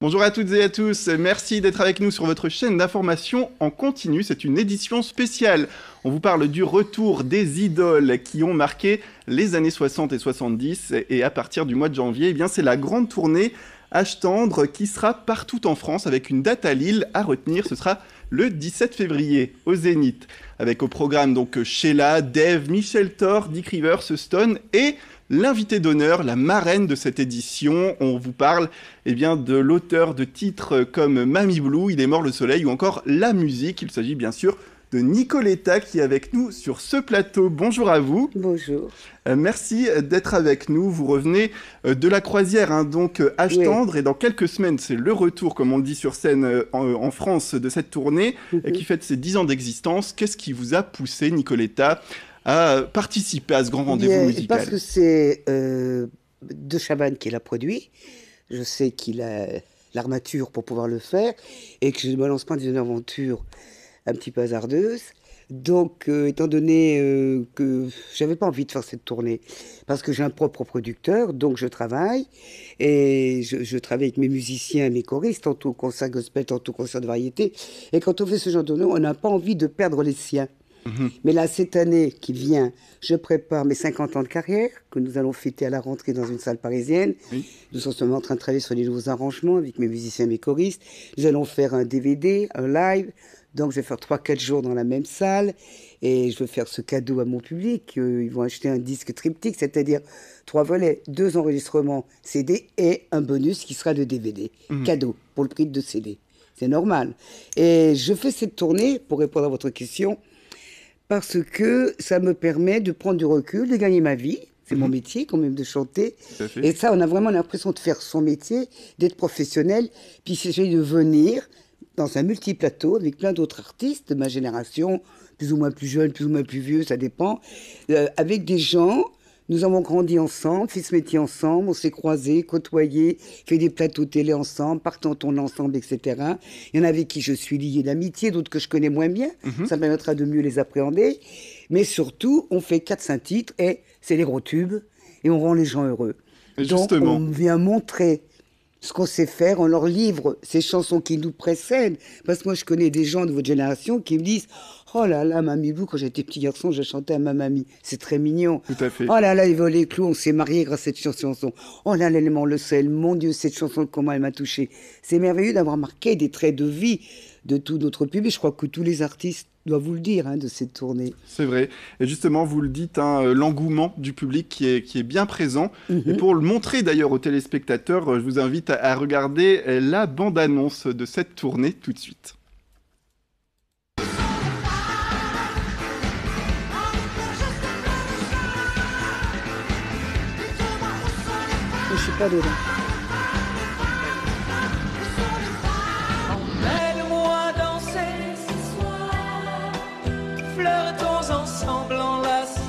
Bonjour à toutes et à tous, merci d'être avec nous sur votre chaîne d'information en continu. C'est une édition spéciale. On vous parle du retour des idoles qui ont marqué les années 60 et 70. Et à partir du mois de janvier, eh bien, c'est la grande tournée Âge tendre qui sera partout en France avec une date à Lille à retenir. Ce sera le 17 février au Zénith. Avec au programme donc Sheila, Dave, Michel Thor, Dick Rivers, Stone et l'invité d'honneur, la marraine de cette édition. On vous parle bien, de l'auteur de titres comme Mamie Blue, Il est mort le soleil ou encore La musique. Il s'agit bien sûr de Nicoletta qui est avec nous sur ce plateau. Bonjour à vous. Bonjour. Merci d'être avec nous. Vous revenez de la croisière, donc Âge tendre, et dans quelques semaines, c'est le retour, comme on le dit sur scène en France, de cette tournée qui fête ses 10 ans d'existence. Qu'est-ce qui vous a poussé, Nicoletta, à participer à ce grand rendez-vous musical? Parce que c'est De Chavannes qui l'a produit. Je sais qu'il a l'armature pour pouvoir le faire et que je ne me lance pas dans une aventure un petit peu hasardeuse. Donc, étant donné que j'avais pas envie de faire cette tournée, parce que j'ai un propre producteur, donc je travaille, et je travaille avec mes musiciens, mes choristes, tantôt au concert gospel, tantôt au concert de variété. Et quand on fait ce genre de nom, on n'a pas envie de perdre les siens. Mais là, cette année qui vient, je prépare mes 50 ans de carrière, que nous allons fêter à la rentrée dans une salle parisienne. Oui. Nous sommes en train de travailler sur les nouveaux arrangements avec mes musiciens, mes choristes. Nous allons faire un DVD, un live. Donc, je vais faire 3-4 jours dans la même salle. Et je veux faire ce cadeau à mon public. Ils vont acheter un disque triptyque, c'est-à-dire 3 volets, 2 enregistrements CD et un bonus qui sera de DVD. Cadeau pour le prix de 2 CD. C'est normal. Et je fais cette tournée, pour répondre à votre question, parce que ça me permet de prendre du recul, de gagner ma vie. C'est mon métier quand même de chanter. Et ça, on a vraiment l'impression de faire son métier, d'être professionnel. Puis il s'agit de venir dans un multiplateau avec plein d'autres artistes de ma génération, plus ou moins plus jeunes, plus ou moins plus vieux, ça dépend, avec des gens. Nous avons grandi ensemble, fait ce métier ensemble, on s'est croisés, côtoyés, fait des plateaux télé ensemble, partant en tournée ensemble, etc. Il y en a avec qui je suis lié d'amitié, d'autres que je connais moins bien. Ça me permettra de mieux les appréhender. Mais surtout, on fait 4-5 titres et c'est les gros tubes et on rend les gens heureux. Et donc, justement, on vient montrer ce qu'on sait faire, on leur livre ces chansons qui nous précèdent. Parce que moi, je connais des gens de votre génération qui me disent « Oh là là, Mamie Blue, quand j'étais petit garçon, je chantais à ma mamie. C'est très mignon. » Tout à fait. Oh là là, les volets clous, on s'est mariés grâce à cette chanson. Oh là là, l'élément le sel, mon Dieu, cette chanson, comment elle m'a touchée. C'est merveilleux d'avoir marqué des traits de vie de tout notre public. Je crois que tous les artistes doivent vous le dire de cette tournée. C'est vrai. Et justement, vous le dites, l'engouement du public qui est bien présent. Et pour le montrer d'ailleurs aux téléspectateurs, je vous invite à regarder la bande-annonce de cette tournée tout de suite. Je suis pas dedans. Emmène-moi danser ce soir, flirtons ensemble enlacés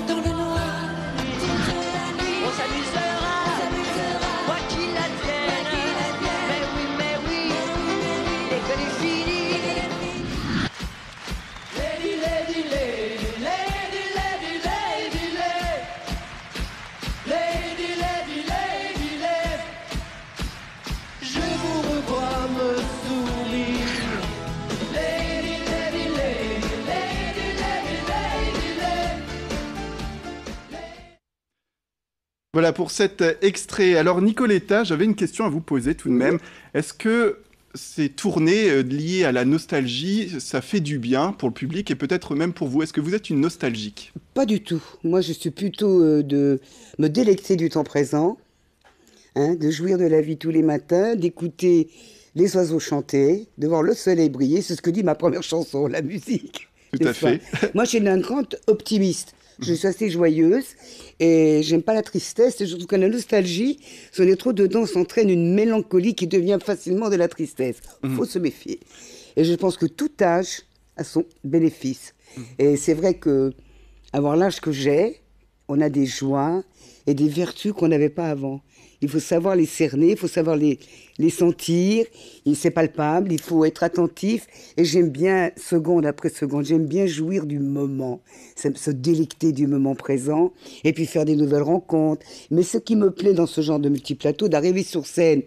dans le noir. On s'amusera, quoi qu'il advienne. Mais oui, l'école est finie. Lady, lady, lady, lady, lady, lady, lady, lady, lady, lady, lady. Je vous revois me sourire. Lady, lady, lady, lady, lady, lady, lady. Voilà pour cet extrait. Alors Nicoletta, j'avais une question à vous poser tout de même. Est-ce que ces tournées liées à la nostalgie, ça fait du bien pour le public et peut-être même pour vous? Est-ce que vous êtes une nostalgique? Pas du tout. Moi, je suis plutôt de me délecter du temps présent, de jouir de la vie tous les matins, d'écouter les oiseaux chanter, de voir le soleil briller. C'est ce que dit ma première chanson, la musique. Tout à fait. Moi, je suis une grande optimiste. Je suis assez joyeuse et j'aime pas la tristesse. Et je trouve que la nostalgie, si on est trop dedans, s'entraîne une mélancolie qui devient facilement de la tristesse. Il faut se méfier. Et je pense que tout âge a son bénéfice. Et c'est vrai que avoir l'âge que j'ai, on a des joies et des vertus qu'on n'avait pas avant. Il faut savoir les cerner, il faut savoir les sentir. C'est palpable, il faut être attentif. Et j'aime bien, seconde après seconde, j'aime bien jouir du moment, se délecter du moment présent, et puis faire des nouvelles rencontres. Mais ce qui me plaît dans ce genre de multiplateau, d'arriver sur scène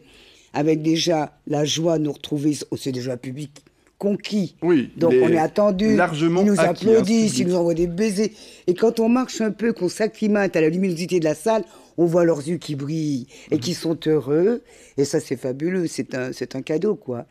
avec déjà la joie de nous retrouver. C'est déjà un public conquis. Oui, Donc on est attendu, largement ils nous acquis, applaudissent, ce ils nous envoient des baisers. Et quand on marche un peu, qu'on s'acclimate à la luminosité de la salle, on voit leurs yeux qui brillent et qui sont heureux. Et ça, c'est fabuleux, c'est un cadeau, quoi.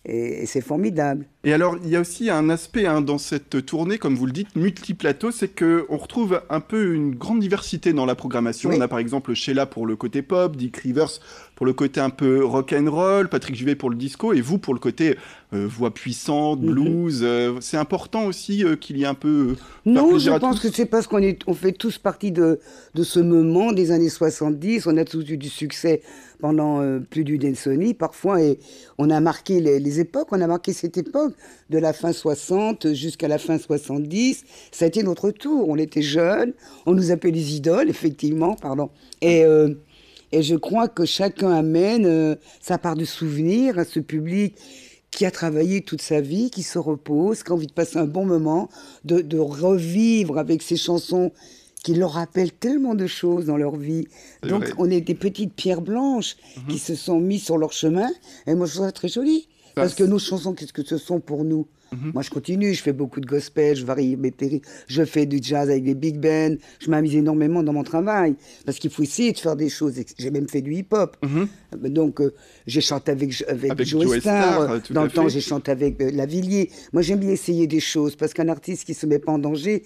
Et c'est formidable. Et alors, il y a aussi un aspect dans cette tournée, comme vous le dites, multiplateau, c'est qu'on retrouve un peu une grande diversité dans la programmation. Oui. On a par exemple Sheila pour le côté pop, Dick Rivers pour le côté un peu rock'n'roll, Patrick Juvet pour le disco, et vous pour le côté voix puissante, blues. C'est important aussi qu'il y ait un peu... Non, je pense que c'est parce on fait tous partie de ce moment des années 70. On a tous eu du succès pendant plus d'une décennie, parfois, et on a marqué les époques, on a marqué cette époque, de la fin 60 jusqu'à la fin 70. Ça a été notre tour. On était jeunes, on nous appelait les idoles, effectivement, pardon. Et je crois que chacun amène sa part de souvenir à ce public qui a travaillé toute sa vie, qui se repose, qui a envie de passer un bon moment, de revivre avec ces chansons qui leur rappellent tellement de choses dans leur vie. Donc on est des petites pierres blanches qui se sont mises sur leur chemin. Et moi je trouve ça très joli. Parce que nos chansons, qu'est-ce que ce sont pour nous? Moi, je continue, je fais beaucoup de gospel, je varie mes je fais du jazz avec des big bands, je m'amuse énormément dans mon travail, parce qu'il faut essayer de faire des choses. J'ai même fait du hip-hop. Donc, j'ai chanté avec Joe Star, dans le temps, j'ai chanté avec Lavilliers. Moi, j'aime bien essayer des choses, parce qu'un artiste qui ne se met pas en danger,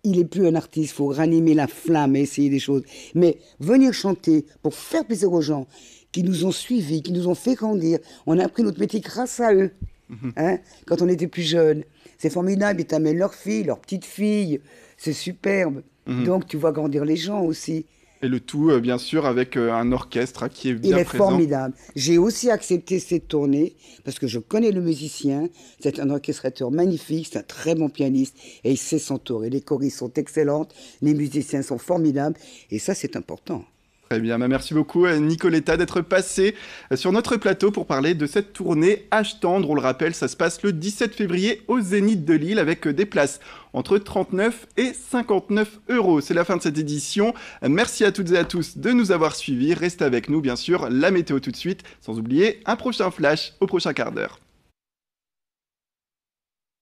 il n'est plus un artiste, il faut ranimer la flamme et essayer des choses. Mais venir chanter pour faire plaisir aux gens, qui nous ont suivis, qui nous ont fait grandir. On a appris notre métier grâce à eux, quand on était plus jeunes. C'est formidable, ils t'amènent leurs filles, leurs petites filles, c'est superbe. Donc tu vois grandir les gens aussi. Et le tout, bien sûr, avec un orchestre qui est bien présent. Il est formidable. J'ai aussi accepté cette tournée, parce que je connais le musicien, c'est un orchestrateur magnifique, c'est un très bon pianiste, et il sait s'entourer. Les choristes sont excellentes, les musiciens sont formidables, et ça c'est important. Très bien, merci beaucoup Nicoletta d'être passée sur notre plateau pour parler de cette tournée Âge tendre. On le rappelle, ça se passe le 17 février au Zénith de Lille avec des places entre 39 et 59 €. C'est la fin de cette édition. Merci à toutes et à tous de nous avoir suivis. Restez avec nous, bien sûr, la météo tout de suite, sans oublier un prochain flash au prochain quart d'heure.